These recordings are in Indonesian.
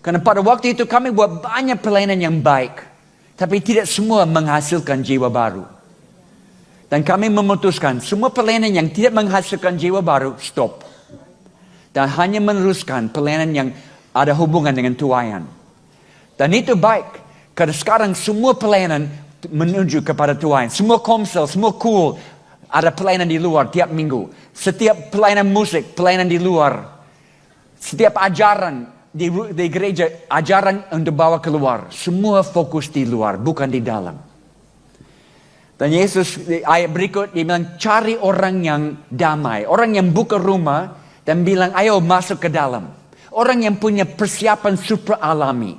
Karena pada waktu itu kami buat banyak pelayanan yang baik. Tapi tidak semua menghasilkan jiwa baru. Dan kami memutuskan semua pelayanan yang tidak menghasilkan jiwa baru, stop. Dan hanya meneruskan pelayanan yang ada hubungan dengan tuaian. Dan itu baik. Karena sekarang semua pelayanan menuju kepada tuaian. Semua komsel, semua cool. Ada pelayanan di luar tiap minggu. Setiap pelayanan musik, pelayanan di luar. Setiap ajaran di gereja, ajaran untuk bawa keluar. Semua fokus di luar, bukan di dalam. Dan Yesus, ayat berikut, dia bilang, cari orang yang damai. Orang yang buka rumah dan bilang, ayo masuk ke dalam. Orang yang punya persiapan supra alami.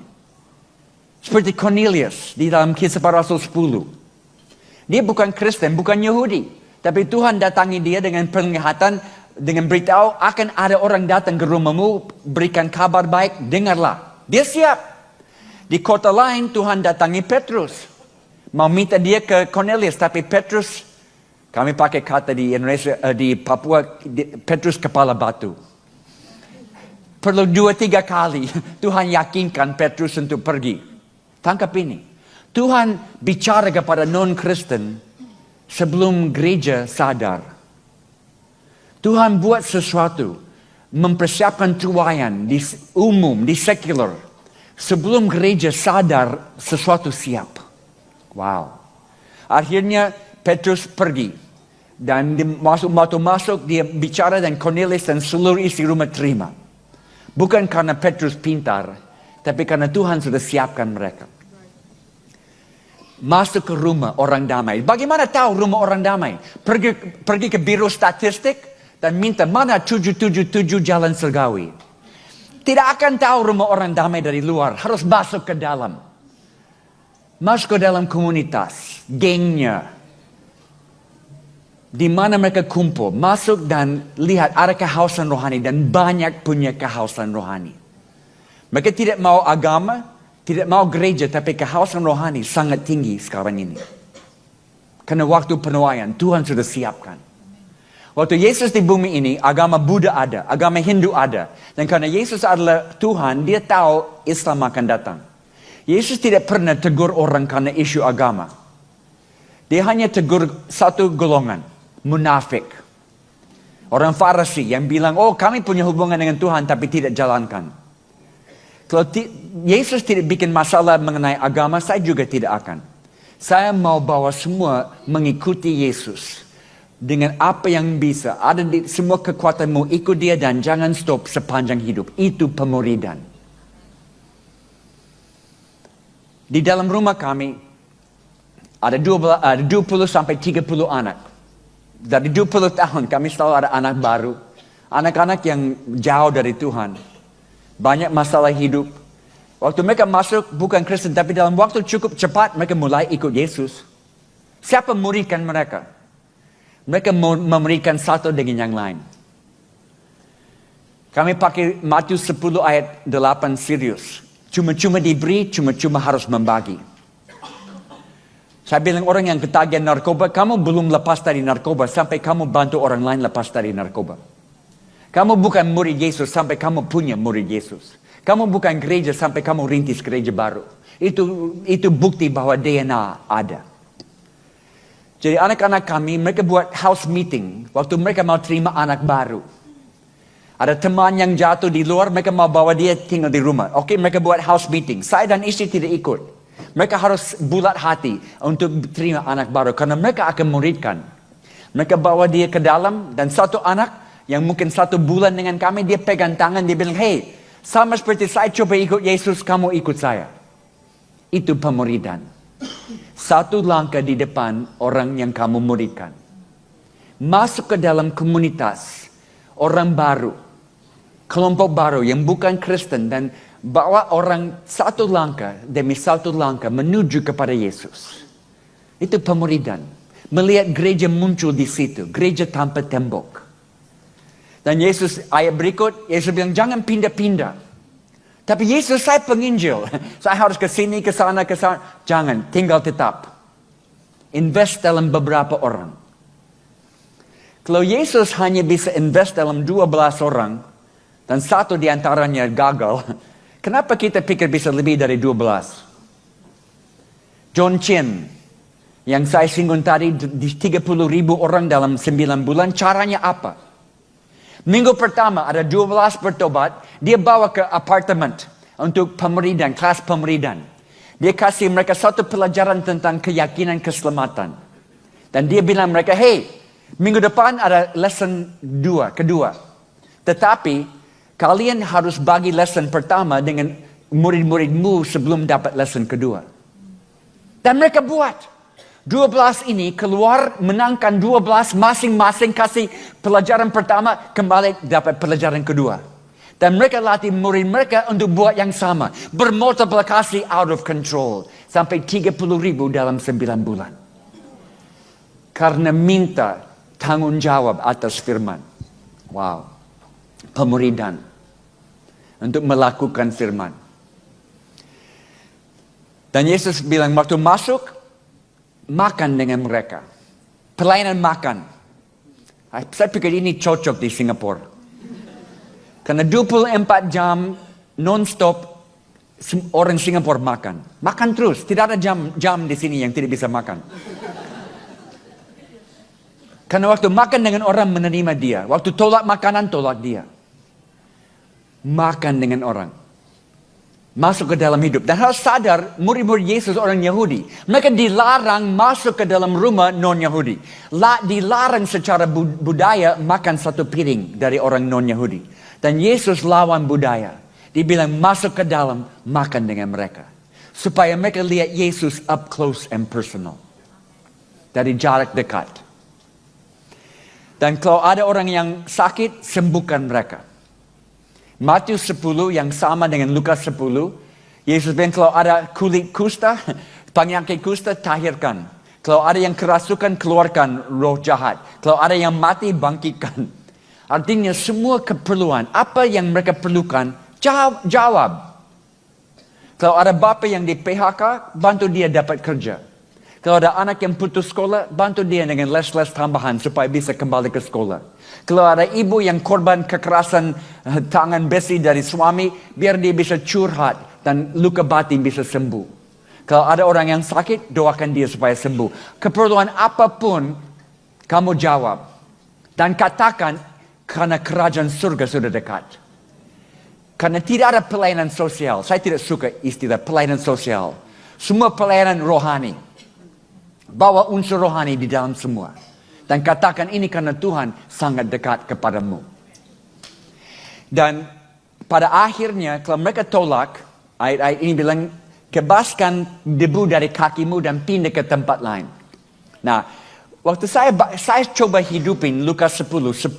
Seperti Cornelius di dalam Kisah Para Rasul 10. Dia bukan Kristen, bukan Yahudi. Tapi Tuhan datangi dia dengan penglihatan, dengan beritahu akan ada orang datang ke rumahmu, berikan kabar baik, dengarlah. Dia siap. Di kota lain Tuhan datangi Petrus. Mau minta dia ke Cornelius, tapi Petrus, kami pakai kata di Indonesia, di Papua, Petrus kepala batu. Perlu 2-3 kali Tuhan yakinkan Petrus untuk pergi. Tangkap ini. Tuhan bicara kepada non-Kristen sebelum gereja sadar. Tuhan buat sesuatu, mempersiapkan tuaian di umum, di sekular, sebelum gereja sadar sesuatu siap. Wow. Akhirnya Petrus pergi. Dan masuk dia bicara dan Cornelius dan seluruh isi rumah terima. Bukan karena Petrus pintar, tapi karena Tuhan sudah siapkan mereka. Masuk ke rumah orang damai. Bagaimana tahu rumah orang damai? Pergi ke biro statistik dan minta mana 777 Jalan Surgawi. Tidak akan tahu rumah orang damai dari luar. Harus masuk ke dalam. Masuk ke dalam komunitas, gengnya. Di mana mereka kumpul. Masuk dan lihat ada kehausan rohani dan banyak punya kehausan rohani. Mereka tidak mau agama, tidak mau gereja, tapi kehausan rohani sangat tinggi sekarang ini. Karena waktu penuaian, Tuhan sudah siapkan. Waktu Yesus di bumi ini, agama Buddha ada, agama Hindu ada. Dan karena Yesus adalah Tuhan, dia tahu Islam akan datang. Yesus tidak pernah tegur orang karena isu agama. Dia hanya tegur satu golongan, munafik. Orang Farisi yang bilang, oh kami punya hubungan dengan Tuhan tapi tidak jalankan. Kalau Yesus tidak bikin masalah mengenai agama, saya juga tidak akan. Saya mau bawa semua mengikuti Yesus. Dengan apa yang bisa. Ada di semua kekuatanmu, ikut dia dan jangan stop sepanjang hidup. Itu pemuridan. Di dalam rumah kami, ada 20 sampai 30 anak. Dari 20 tahun kami selalu ada anak baru. Anak-anak yang jauh dari Tuhan. Banyak masalah hidup. Waktu mereka masuk bukan Kristen, tapi dalam waktu cukup cepat mereka mulai ikut Yesus. Siapa muridkan mereka? Mereka memuridkan satu dengan yang lain. Kami pakai Matius 10 ayat 8 serius. Cuma-cuma diberi, cuma-cuma harus membagi. Saya bilang orang yang ketagihan narkoba, kamu belum lepas dari narkoba sampai kamu bantu orang lain lepas dari narkoba. Kamu bukan murid Yesus sampai kamu punya murid Yesus. Kamu bukan gereja sampai kamu rintis gereja baru. Itu bukti bahwa DNA ada. Jadi anak-anak kami, mereka buat house meeting. Waktu mereka mau terima anak baru. Ada teman yang jatuh di luar, mereka mau bawa dia tinggal di rumah. Oke, mereka buat house meeting. Saya dan istri tidak ikut. Mereka harus bulat hati untuk terima anak baru. Karena mereka akan muridkan. Mereka bawa dia ke dalam dan satu anak yang mungkin 1 bulan dengan kami, dia pegang tangan, dia bilang, hey, sama seperti saya coba ikut Yesus, kamu ikut saya. Itu pemuridan. Satu langkah di depan orang yang kamu muridkan. Masuk ke dalam komunitas, orang baru, kelompok baru yang bukan Kristen, dan bawa orang satu langkah demi satu langkah menuju kepada Yesus. Itu pemuridan. Melihat gereja muncul di situ, gereja tanpa tembok. Dan Yesus, ayat berikut, Yesus bilang, jangan pindah-pindah. Tapi Yesus, saya penginjil. Saya harus ke sini, ke sana, ke sana. Jangan, tinggal tetap. Invest dalam beberapa orang. Kalau Yesus hanya bisa invest dalam 12 orang, dan satu di antaranya gagal, Kenapa kita pikir bisa lebih dari 12? John Chin, yang saya singgung tadi, di 30,000 orang dalam 9 bulan, caranya apa? Minggu pertama ada 12 bertobat, dia bawa ke apartemen untuk pemuridan, kelas pemuridan. Dia kasih mereka satu pelajaran tentang keyakinan keselamatan. Dan dia bilang mereka, hey, minggu depan ada lesson kedua. Tetapi, kalian harus bagi lesson pertama dengan murid-muridmu sebelum dapat lesson kedua. Dan mereka buat. 12 ini keluar menangkan 12, masing-masing kasih pelajaran pertama, kembali dapat pelajaran kedua. Dan mereka latih murid mereka untuk buat yang sama. Bermultiplikasi out of control. Sampai 30,000 dalam 9 bulan. Karena minta tanggung jawab atas firman. Wow. Pemuridan. Untuk melakukan firman. Dan Yesus bilang waktu masuk, makan dengan mereka. Pelayanan makan. Saya pikir ini cocok di Singapura. Karena 24 jam non-stop orang Singapura makan. Makan terus. Tidak ada jam di sini yang tidak bisa makan. Karena waktu makan dengan orang menerima dia. Waktu tolak makanan, tolak dia. Makan dengan orang. Masuk ke dalam hidup. Dan harus sadar, murid-murid Yesus orang Yahudi. Mereka dilarang masuk ke dalam rumah non-Yahudi. Dilarang secara budaya makan satu piring dari orang non-Yahudi. Dan Yesus lawan budaya. Dia bilang masuk ke dalam, makan dengan mereka. Supaya mereka lihat Yesus up close and personal. Dari jarak dekat. Dan kalau ada orang yang sakit, sembuhkan mereka. Matius 10 yang sama dengan Lukas 10. Yesus bilang kalau ada kulit kusta, penyakit kusta, tahirkan. Kalau ada yang kerasukan, keluarkan roh jahat. Kalau ada yang mati, bangkitkan. Artinya semua keperluan, apa yang mereka perlukan, jawab. Kalau ada bapa yang di PHK, bantu dia dapat kerja. Kalau ada anak yang putus sekolah, bantu dia dengan les-les tambahan supaya bisa kembali ke sekolah. Kalau ada ibu yang korban kekerasan tangan besi dari suami, biar dia bisa curhat dan luka batin bisa sembuh. Kalau ada orang yang sakit, doakan dia supaya sembuh. Keperluan apapun, kamu jawab. Dan katakan, karena kerajaan surga sudah dekat. Karena tidak ada pelayanan sosial. Saya tidak suka istilah pelayanan sosial. Semua pelayanan rohani. Bawa unsur rohani di dalam semua. Dan katakan ini karena Tuhan sangat dekat kepadamu. Dan pada akhirnya kalau mereka tolak, ayat-ayat ini bilang, kebaskan debu dari kakimu dan pindah ke tempat lain. Nah, waktu saya coba hidupin Lukas 10, 11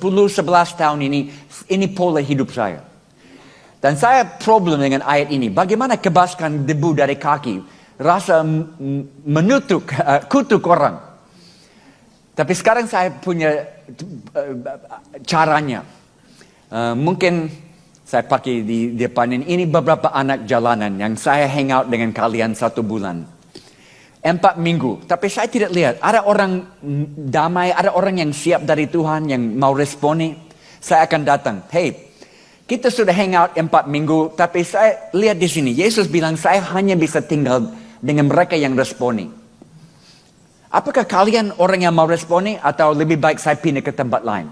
tahun ini pola hidup saya. Dan saya problem dengan ayat ini. Bagaimana kebaskan debu dari kaki? Rasa kutuk orang. Tapi sekarang saya punya caranya. Mungkin saya pakai di depan ini beberapa anak jalanan yang saya hangout dengan kalian 1 bulan. 4 minggu. Tapi saya tidak lihat. Ada orang damai, ada orang yang siap dari Tuhan, yang mau responi. Saya akan datang. Hey, kita sudah hangout 4 minggu. Tapi saya lihat di sini. Yesus bilang, saya hanya bisa tinggal dengan mereka yang responi. Apakah kalian orang yang mau responi? Atau lebih baik saya pindah ke tempat lain?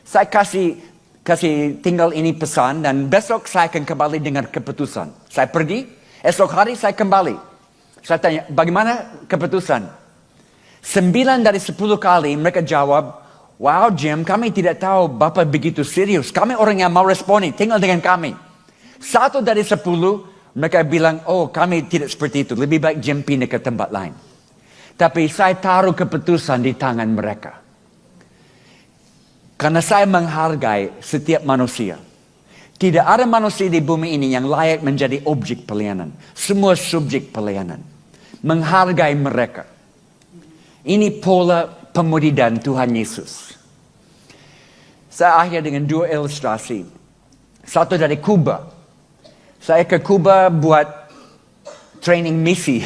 Saya kasih tinggal ini pesan. Dan besok saya akan kembali dengan keputusan. Saya pergi. Esok hari saya kembali. Saya tanya, bagaimana keputusan? 9 dari 10 kali mereka jawab, wow Jim, kami tidak tahu Bapak begitu serius. Kami orang yang mau responi, tinggal dengan kami. 1 dari 10, mereka bilang, oh kami tidak seperti itu. Lebih baik Jim pindah ke tempat lain. Tapi saya taruh keputusan di tangan mereka. Karena saya menghargai setiap manusia. Tidak ada manusia di bumi ini yang layak menjadi objek pelayanan. Semua subjek pelayanan. Menghargai mereka. Ini pola pemuridan Tuhan Yesus. Saya akhir dengan 2 ilustrasi. Satu dari Kuba. Saya ke Kuba buat training misi.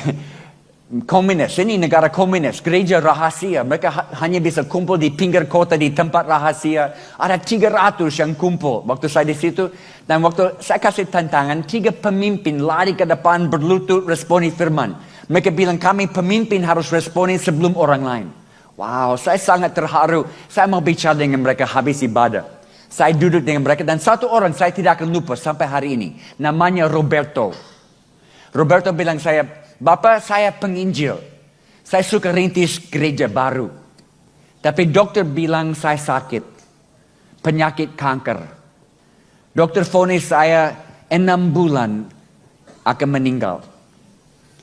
Komunis, ini negara komunis, gereja rahasia. Mereka hanya bisa kumpul di pinggir kota, di tempat rahasia. Ada 300 yang kumpul waktu saya di situ. Dan waktu saya kasih tantangan, 3 pemimpin lari ke depan berlutut responi firman. Mereka bilang kami pemimpin harus responi sebelum orang lain. Wow, saya sangat terharu. Saya mau bicara dengan mereka habis ibadah. Saya duduk dengan mereka dan satu orang saya tidak akan lupa sampai hari ini. Namanya Roberto. Roberto bilang saya, Bapak, saya penginjil. Saya suka rintis gereja baru. Tapi dokter bilang saya sakit. Penyakit kanker. Dokter vonis saya 6 bulan akan meninggal.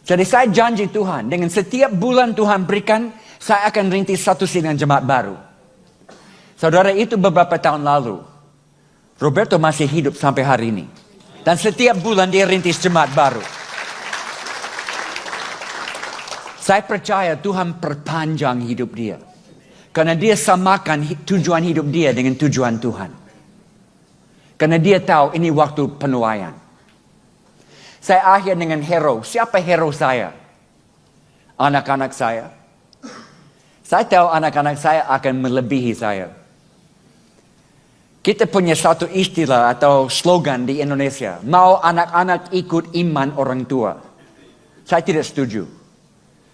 Jadi saya janji Tuhan. Dengan setiap bulan Tuhan berikan, saya akan rintis satu sidang jemaat baru. Saudara, itu beberapa tahun lalu. Roberto masih hidup sampai hari ini. Dan setiap bulan dia rintis jemaat baru. Saya percaya Tuhan perpanjang hidup dia. Karena dia samakan tujuan hidup dia dengan tujuan Tuhan. Karena dia tahu ini waktu penuaian. Saya akhir dengan hero. Siapa hero saya? Anak-anak saya. Saya tahu anak-anak saya akan melebihi saya. Kita punya satu istilah atau slogan di Indonesia. Mau anak-anak ikut iman orang tua. Saya tidak setuju.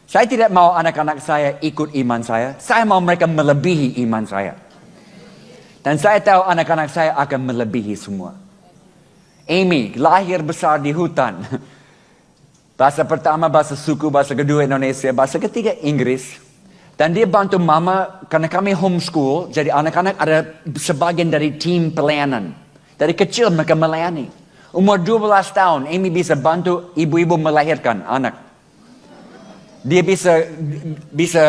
Saya tidak mau anak-anak saya ikut iman saya. Saya mau mereka melebihi iman saya. Dan saya tahu anak-anak saya akan melebihi semua. Amy lahir besar di hutan. Bahasa pertama bahasa suku, bahasa kedua Indonesia, bahasa ketiga Inggris. Dan dia bantu mama karena kami homeschool. Jadi anak-anak ada sebagian dari tim pelayanan. Dari kecil mereka melayani. Umur 12 tahun Amy bisa bantu ibu-ibu melahirkan anak. Dia bisa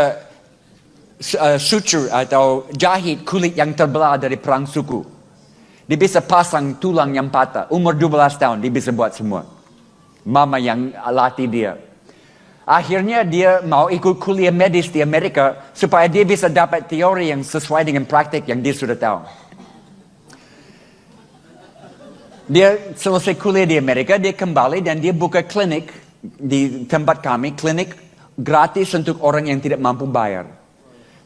suture atau jahit kulit yang terbelah dari perang suku. Dia bisa pasang tulang yang patah. Umur 12 tahun dia bisa buat semua. Mama yang latih dia. Akhirnya dia mau ikut kuliah medis di Amerika supaya dia bisa dapat teori yang sesuai dengan praktik yang dia sudah tahu. Dia selesai kuliah di Amerika, dia kembali dan dia buka klinik di tempat kami, klinik gratis untuk orang yang tidak mampu bayar.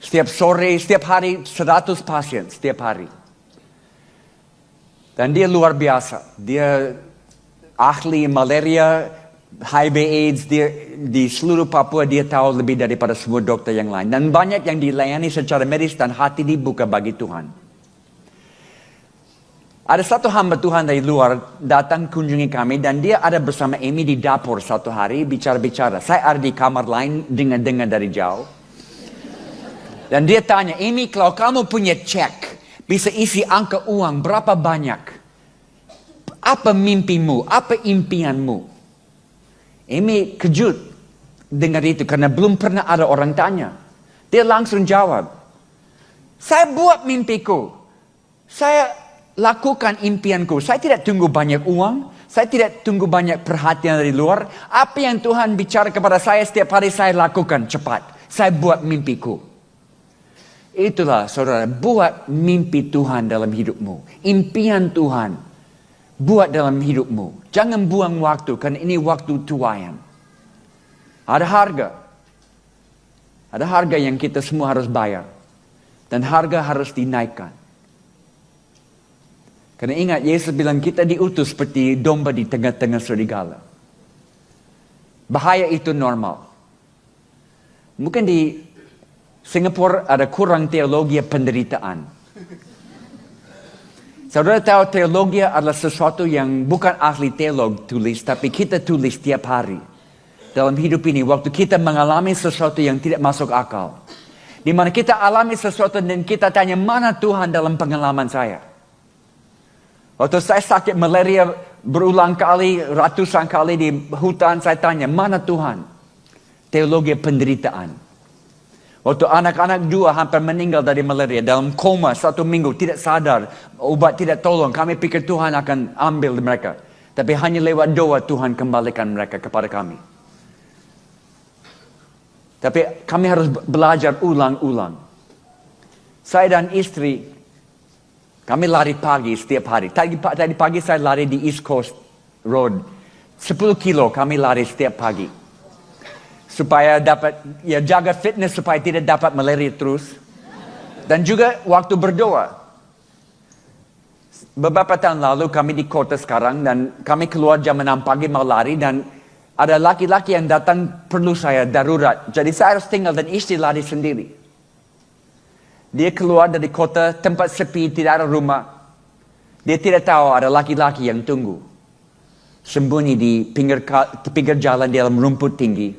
Setiap sore, setiap hari 100 pasien setiap hari. Dan dia luar biasa. Dia ahli malaria, HIV AIDS, dia di seluruh Papua dia tahu lebih daripada semua dokter yang lain. Dan banyak yang dilayani secara medis dan hati dibuka bagi Tuhan. Ada satu hamba Tuhan dari luar datang kunjungi kami dan dia ada bersama Amy di dapur satu hari bicara-bicara. Saya ada di kamar lain dengar-dengar dari jauh. Dan dia tanya, Amy, kalau kamu punya cek bisa isi angka uang berapa banyak? Apa mimpimu? Apa impianmu? Amy kejut dengar itu karena belum pernah ada orang tanya. Dia langsung jawab, saya buat mimpiku. Saya lakukan impianku. Saya tidak tunggu banyak uang. Saya tidak tunggu banyak perhatian dari luar. Apa yang Tuhan bicara kepada saya setiap hari saya lakukan cepat. Saya buat mimpiku. Itulah saudara, buat mimpi Tuhan dalam hidupmu. Impian Tuhan. Buat dalam hidupmu. Jangan buang waktu karena ini waktu tuaian. Ada harga. Ada harga yang kita semua harus bayar. Dan harga harus dinaikkan. Karena ingat, Yesus bilang kita diutus seperti domba di tengah-tengah serigala. Bahaya itu normal. Mungkin di Singapura ada kurang teologi penderitaan. Saudara tahu teologi adalah sesuatu yang bukan ahli teolog tulis, tapi kita tulis tiap hari. Dalam hidup ini, waktu kita mengalami sesuatu yang tidak masuk akal. Di mana kita alami sesuatu dan kita tanya, mana Tuhan dalam pengalaman saya? Waktu saya sakit malaria berulang kali, ratusan kali di hutan, saya tanya, mana Tuhan? Teologi penderitaan. Waktu anak-anak 2 hampir meninggal dari malaria, dalam koma 1 minggu, tidak sadar, obat tidak tolong, kami pikir Tuhan akan ambil mereka. Tapi hanya lewat doa Tuhan kembalikan mereka kepada kami. Tapi kami harus belajar ulang-ulang. Saya dan istri, kami lari pagi setiap hari. Tadi pagi saya lari di East Coast Road. 10 kilo kami lari setiap pagi. supaya dapat jaga fitness supaya tidak dapat melari terus. Dan juga waktu berdoa. Beberapa tahun lalu kami di kota sekarang dan kami keluar jam 6 pagi mau lari dan ada laki-laki yang datang perlu saya darurat. Jadi saya harus tinggal dan istri lari sendiri. Dia keluar dari kota, tempat sepi, tidak ada rumah. Dia tidak tahu ada laki-laki yang tunggu. Sembunyi di pinggir jalan di dalam rumput tinggi.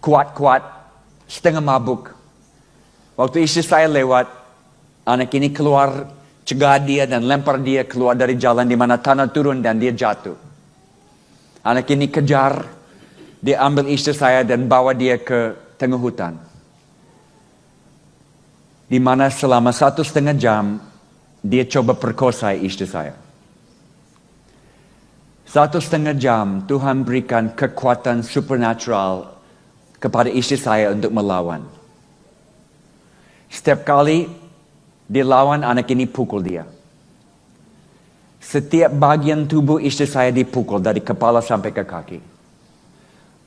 Kuat-kuat, setengah mabuk. Waktu istri saya lewat, anak ini keluar, cegah dia dan lempar dia keluar dari jalan di mana tanah turun dan dia jatuh. Anak ini kejar, dia ambil istri saya dan bawa dia ke tengah hutan. Di mana selama 1,5 jam, dia coba perkosa istri saya. 1,5 jam Tuhan berikan kekuatan supernatural kepada istri saya untuk melawan. Setiap kali dia lawan, anak ini pukul dia. Setiap bagian tubuh istri saya dipukul dari kepala sampai ke kaki.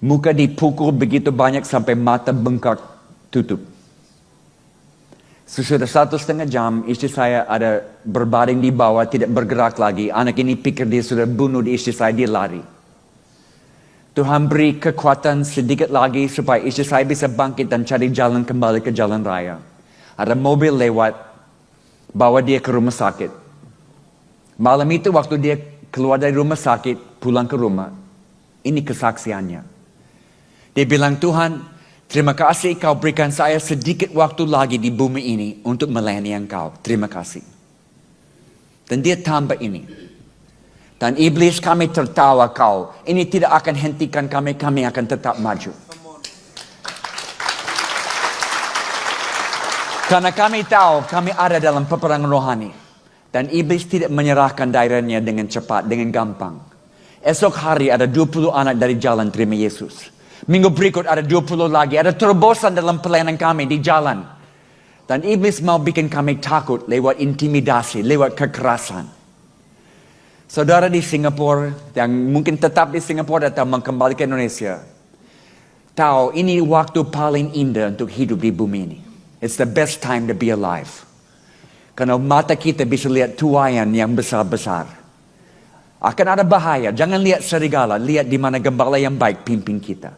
Muka dipukul begitu banyak sampai mata bengkak tutup. Sesudah 1,5 jam, istri saya ada berbaring di bawah, tidak bergerak lagi. Anak ini pikir dia sudah bunuh istri saya, dia lari. Tuhan beri kekuatan sedikit lagi supaya istri saya bisa bangkit dan cari jalan kembali ke jalan raya. Ada mobil lewat, bawa dia ke rumah sakit. Malam itu waktu dia keluar dari rumah sakit, pulang ke rumah, ini kesaksiannya. Dia bilang, Tuhan, terima kasih kau berikan saya sedikit waktu lagi di bumi ini untuk melayani engkau. Terima kasih. Dan dia tambah ini. Dan iblis kami tertawa kau. Ini tidak akan hentikan kami akan tetap maju. Karena kami tahu kami ada dalam peperangan rohani. Dan iblis tidak menyerahkan daerahnya dengan cepat, dengan gampang. Esok hari ada 20 anak dari jalan terima Yesus. Minggu berikut ada 20 lagi. Ada terobosan dalam pelayanan kami di jalan. Dan iblis mau bikin kami takut lewat intimidasi, lewat kekerasan. Saudara di Singapura, yang mungkin tetap di Singapura atau kembali ke Indonesia, tahu ini waktu paling indah untuk hidup di bumi ini. It's the best time to be alive. Karena mata kita bisa lihat tuayan yang besar-besar. Akan ada bahaya. Jangan lihat serigala, lihat di mana gembala yang baik pimpin kita.